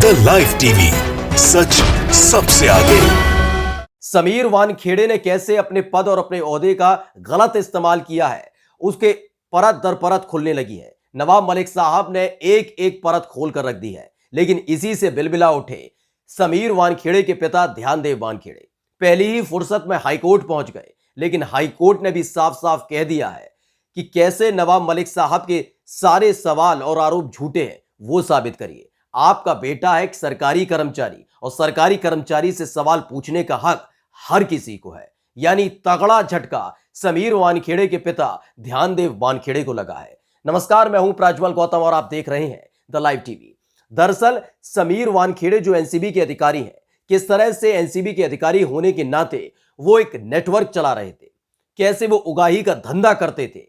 The live TV, सच सबसे आगे। समीर वानखेड़े ने कैसे अपने पद और अपने ओहदे का गलत इस्तेमाल किया है, उसके परत दर परत खुलने लगी है। नवाब मलिक साहब ने एक एक परत खोल कर रख दी है, लेकिन इसी से बिलबिला उठे समीर वानखेड़े के पिता ध्यानदेव वानखेड़े पहली ही फुर्सत में हाईकोर्ट पहुंच गए। लेकिन हाईकोर्ट ने भी साफ साफ कह दिया है कि कैसे नवाब मलिक साहब के सारे सवाल और आरोप झूठे हैं, वो साबित करिए। आपका बेटा है एक सरकारी कर्मचारी और सरकारी कर्मचारी से सवाल पूछने का हक हर किसी को है। यानी तगड़ा झटका समीर वानखेड़े के पिता ध्यानदेव वानखेड़े को लगा है। नमस्कार, मैं हूं प्रज्वल गौतम और आप देख रहे हैं द लाइव टीवी। दरअसल समीर वानखेड़े जो एनसीबी के अधिकारी हैं, किस तरह से एनसीबी के अधिकारी होने के नाते वो एक नेटवर्क चला रहे थे, कैसे वो उगाही का धंधा करते थे।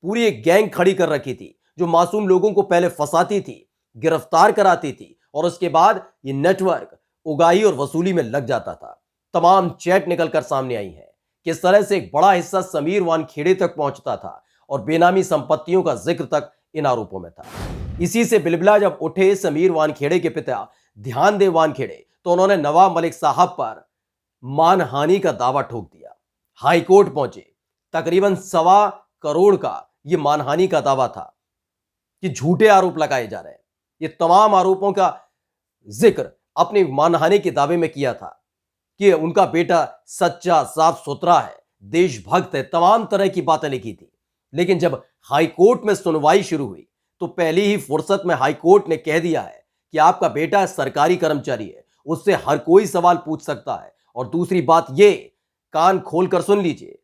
पूरी एक गैंग खड़ी कर रखी थी जो मासूम लोगों को पहले फंसाती थी, गिरफ्तार कराती थी और उसके बाद ये नेटवर्क उगाही और वसूली में लग जाता था। तमाम चैट निकलकर सामने आई है, किस तरह से एक बड़ा हिस्सा समीर वानखेड़े तक पहुंचता था और बेनामी संपत्तियों का जिक्र तक इन आरोपों में था। इसी से बिलबिला जब उठे समीर वानखेड़े के पिता ध्यानदेव वानखेड़े, तो उन्होंने नवाब मलिक साहब पर मानहानि का दावा ठोक दिया। हाईकोर्ट पहुंचे, तकरीबन 1.25 करोड़ का यह मानहानि का दावा था कि झूठे आरोप लगाए जा रहे हैं। ये तमाम आरोपों का जिक्र अपनी मानहानि के दावे में किया था कि उनका बेटा सच्चा, साफ सुथरा है, देशभक्त है, तमाम तरह की बातें लिखी थी। लेकिन जब हाईकोर्ट में सुनवाई शुरू हुई तो पहली ही फुर्सत में हाईकोर्ट ने कह दिया है कि आपका बेटा सरकारी कर्मचारी है, उससे हर कोई सवाल पूछ सकता है। और दूसरी बात ये, कान खोलकर सुन लीजिए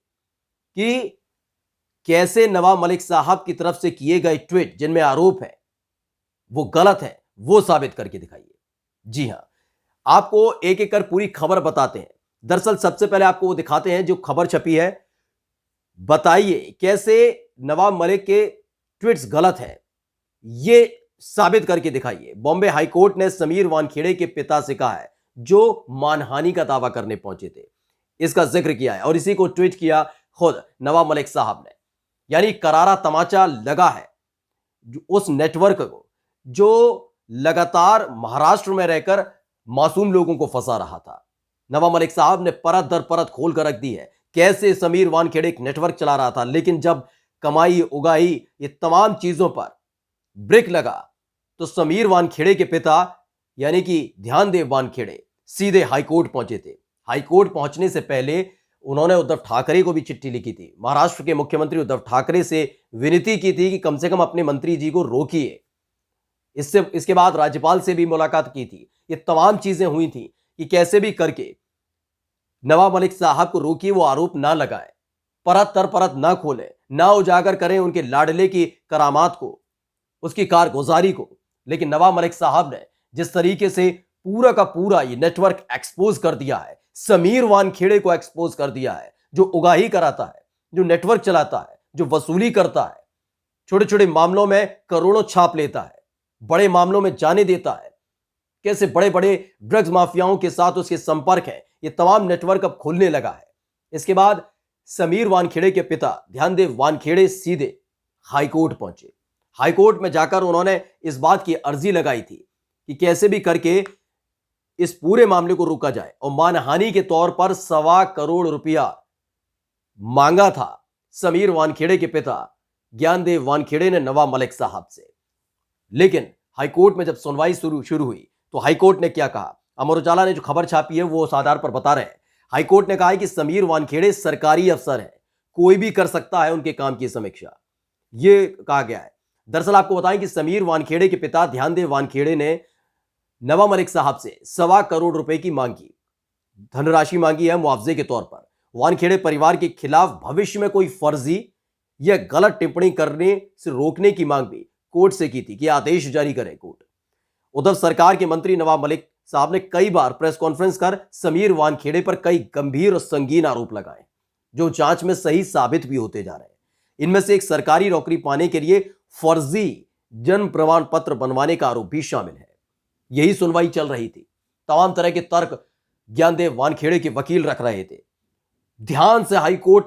कि कैसे नवाब मलिक साहब की तरफ से किए गए ट्वीट जिनमें आरोप है वो गलत है, वो साबित करके दिखाइए। जी हां, आपको एक एक कर पूरी खबर बताते हैं। दरअसल सबसे पहले आपको वो दिखाते हैं जो खबर छपी है। बताइए कैसे नवाब मलिक के ट्वीट्स गलत है, ये साबित करके दिखाइए। बॉम्बे हाईकोर्ट ने समीर वानखेड़े के पिता से कहा है, जो मानहानि का दावा करने पहुंचे थे, इसका जिक्र किया है और इसी को ट्वीट किया खुद नवाब मलिक साहब ने। यानी करारा तमाचा लगा है उस नेटवर्क को जो लगातार महाराष्ट्र में रहकर मासूम लोगों को फंसा रहा था। नवाब मलिक साहब ने परत दर परत खोल कर रख दी है कैसे समीर वानखेड़े एक नेटवर्क चला रहा था। लेकिन जब कमाई, उगाही, ये तमाम चीजों पर ब्रेक लगा तो समीर वानखेड़े के पिता यानी कि ध्यानदेव वानखेड़े सीधे हाईकोर्ट पहुंचे थे। हाईकोर्ट पहुंचने से पहले उन्होंने उद्धव ठाकरे को भी चिट्ठी लिखी थी। महाराष्ट्र के मुख्यमंत्री उद्धव ठाकरे से विनती की थी कि कम से कम अपने मंत्री जी को रोकिए। इसके बाद राज्यपाल से भी मुलाकात की थी। ये तमाम चीजें हुई थी कि कैसे भी करके नवाब मलिक साहब को रोकिए, वो आरोप ना लगाए, परत तर परत ना खोले, ना उजागर करें उनके लाडले की करामात को, उसकी कारगुजारी को। लेकिन नवाब मलिक साहब ने जिस तरीके से पूरा का पूरा ये नेटवर्क एक्सपोज कर दिया है, समीर वानखेड़े को एक्सपोज कर दिया है, जो उगाही कराता है, जो नेटवर्क चलाता है, जो वसूली करता है, छोटे छोटे मामलों में करोड़ों छाप लेता है, बड़े मामलों में जाने देता है, कैसे बड़े बड़े ड्रग्स माफियाओं के साथ उसके संपर्क है, ये तमाम नेटवर्क अब खुलने लगा है। इसके बाद समीर वानखेड़े के पिता ध्यानदेव वानखेड़े सीधे हाईकोर्ट पहुंचे। हाईकोर्ट में जाकर उन्होंने इस बात की अर्जी लगाई थी कि कैसे भी करके इस पूरे मामले को रोका जाए और मानहानि के तौर पर 1.25 करोड़ रुपया मांगा था समीर वानखेड़े के पिता ज्ञानदेव वानखेड़े ने नवाब मलिक साहब से। लेकिन हाईकोर्ट में जब सुनवाई शुरू हुई तो हाईकोर्ट ने क्या कहा, अमर उजाला ने जो खबर छापी है वो उस आधार पर बता रहे हैं। हाईकोर्ट ने कहा है कि समीर वानखेड़े सरकारी अफसर हैं, कोई भी कर सकता है उनके काम की समीक्षा, ये कहा गया है। दरअसल आपको बताएं कि समीर वानखेड़े के पिता ध्यानदेव वानखेड़े ने नवाब मलिक साहब से 1.25 करोड़ रुपए की मांगी, धनराशि मांगी है मुआवजे के तौर पर। वानखेड़े परिवार के खिलाफ भविष्य में कोई फर्जी या गलत टिप्पणी करने से रोकने की मांग भी कोर्ट से की थी कि आदेश जारी करे कोर्ट। उद्धव सरकार के मंत्री नवाब मलिक साहब ने कई बार प्रेस कॉन्फ्रेंस कर समीर वानखेड़े पर कई गंभीर और संगीन आरोप लगाए, जो जांच में सही साबित भी होते जा रहे हैं। इनमें से एक सरकारी नौकरी पाने के लिए फर्जी जन्म प्रमाण पत्र बनवाने का आरोप भी शामिल है। यही सुनवाई चल रही थी। तमाम तरह के तर्क ज्ञानदेव वानखेड़े के वकील रख रहे थे। ध्यान से हाईकोर्ट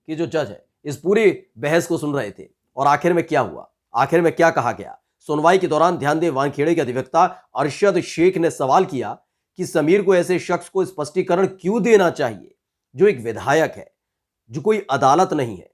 के जो जज है इस पूरी बहस को सुन रहे थे। और आखिर में क्या हुआ, आखिर में क्या कहा गया, सुनवाई के दौरान ध्यान दें, वानखेड़े के अधिवक्ता अरशद शेख ने सवाल किया कि समीर को ऐसे शख्स को स्पष्टीकरण क्यों देना चाहिए जो एक विधायक है, जो कोई अदालत नहीं है।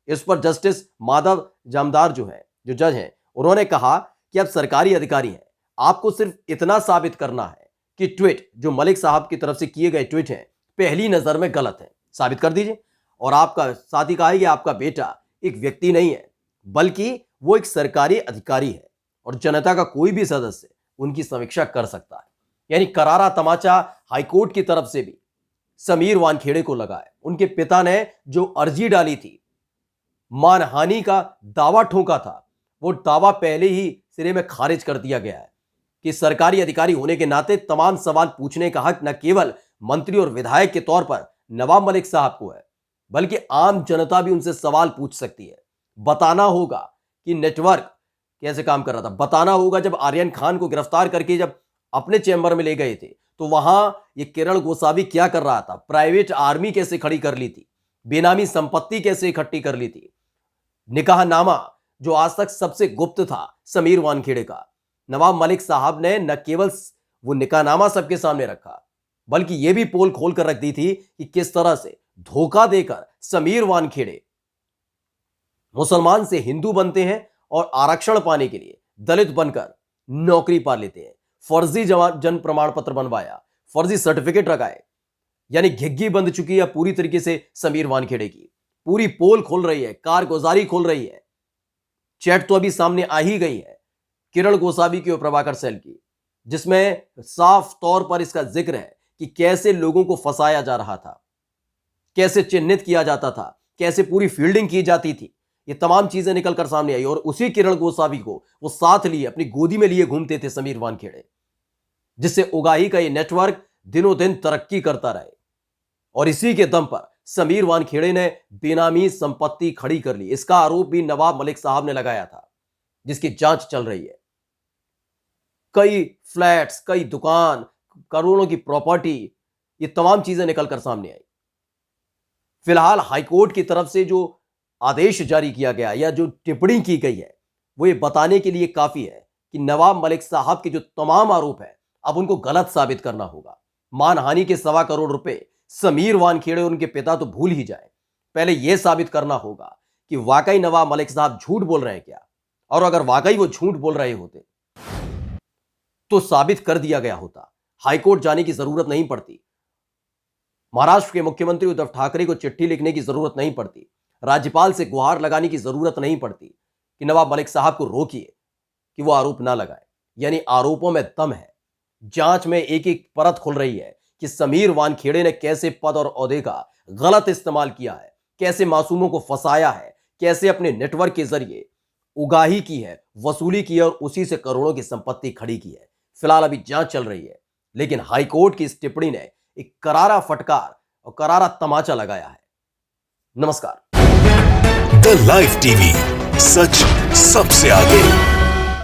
इस पर जस्टिस माधव जामदार जो जज हैं, उन्होंने कहा कि आप सरकारी अधिकारी हैं, आपको सिर्फ इतना साबित करना है कि ट्वीट जो मलिक साहब की तरफ से किए गए ट्वीट हैं पहली नजर में गलत है, साबित कर दीजिए। और आपका साथ ही कहा है कि आपका बेटा एक व्यक्ति नहीं है, बल्कि वो एक सरकारी अधिकारी है और जनता का कोई भी सदस्य उनकी समीक्षा कर सकता है। यानी करारा तमाचा हाईकोर्ट की तरफ से भी समीर वानखेड़े को लगा है। उनके पिता ने जो अर्जी डाली थी, मानहानि का दावा ठोका था, वो दावा पहले ही सिरे में खारिज कर दिया गया है कि सरकारी अधिकारी होने के नाते तमाम सवाल पूछने का हक न केवल मंत्री और विधायक के तौर पर नवाब मलिक साहब को है, बल्कि आम जनता भी उनसे सवाल पूछ सकती है। बताना होगा कि नेटवर्क कैसे काम कर रहा था, बताना होगा जब आर्यन खान को गिरफ्तार करके जब अपने चैम्बर में ले गए थे तो वहां ये किरण गोसावी क्या कर रहा था, प्राइवेट आर्मी कैसे खड़ी कर ली थी, बेनामी संपत्ति कैसे इकट्ठी कर ली थी, निकाहनामा जो आज तक सबसे गुप्त था समीर वानखेड़े का, नवाब मलिक साहब ने न केवल वो निकाहनामा सबके सामने रखा, बल्कि यह भी पोल खोल कर रख दी थी कि किस तरह से धोखा देकर समीर वानखेड़े मुसलमान से हिंदू बनते हैं और आरक्षण पाने के लिए दलित बनकर नौकरी पा लेते हैं। फर्जी जन्म प्रमाण पत्र बनवाया, फर्जी सर्टिफिकेट लगाए, यानी घिग्गी बंद चुकी है पूरी तरीके से समीर वानखेड़े की। पूरी पोल खोल रही है, कारगुजारी खोल रही है। चैट तो अभी सामने आ ही गई है किरण गोसावी की और प्रभाकर सैल की, जिसमें साफ तौर पर इसका जिक्र है कि कैसे लोगों को फंसाया जा रहा था, कैसे चिन्हित किया जाता था, कैसे पूरी फील्डिंग की जाती थी। ये तमाम चीजें निकलकर सामने आई और उसी किरण गोसावी को वो साथ लिए अपनी गोदी में लिए घूमते थे समीर वानखेड़े, जिससे उगाही का ये नेटवर्क दिनों दिन तरक्की करता रहे। और इसी के दम पर समीर वानखेड़े ने बेनामी संपत्ति खड़ी कर ली। इसका आरोप भी नवाब मलिक साहब ने लगाया था, जिसकी जांच चल रही है। कई फ्लैट्स, कई दुकान, करोड़ों की प्रॉपर्टी, ये तमाम चीजें निकलकर सामने आई। फिलहाल हाईकोर्ट की तरफ से जो आदेश जारी किया गया या जो टिप्पणी की गई है, वो ये बताने के लिए काफी है कि नवाब मलिक साहब के जो तमाम आरोप है अब उनको गलत साबित करना होगा। मानहानि के 1.25 करोड़ रुपए समीर वानखेड़े और उनके पिता तो भूल ही जाए, पहले यह साबित करना होगा कि वाकई नवाब मलिक साहब झूठ बोल रहे हैं क्या, और अगर वाकई वो झूठ बोल रहे होते तो साबित कर दिया गया होता। हाईकोर्ट जाने की जरूरत नहीं पड़ती, महाराष्ट्र के मुख्यमंत्री उद्धव ठाकरे को चिट्ठी लिखने की जरूरत नहीं पड़ती, राज्यपाल से गुहार लगाने की जरूरत नहीं पड़ती कि नवाब मलिक साहब को रोकिए कि वो आरोप ना लगाए। यानी आरोपों में दम है। जांच में एक एक परत खुल रही है कि समीर वानखेड़े ने कैसे पद और ओहदे का गलत इस्तेमाल किया है, कैसे मासूमों को फंसाया है, कैसे अपने नेटवर्क के जरिए उगाही की है, वसूली की है और उसी से करोड़ों की संपत्ति खड़ी की है। फिलहाल अभी जांच चल रही है, लेकिन हाईकोर्ट की इस टिप्पणी ने एक करारा फटकार और करारा तमाचा लगाया है। नमस्कार। द लाइव टीवी, सच सबसे आगे।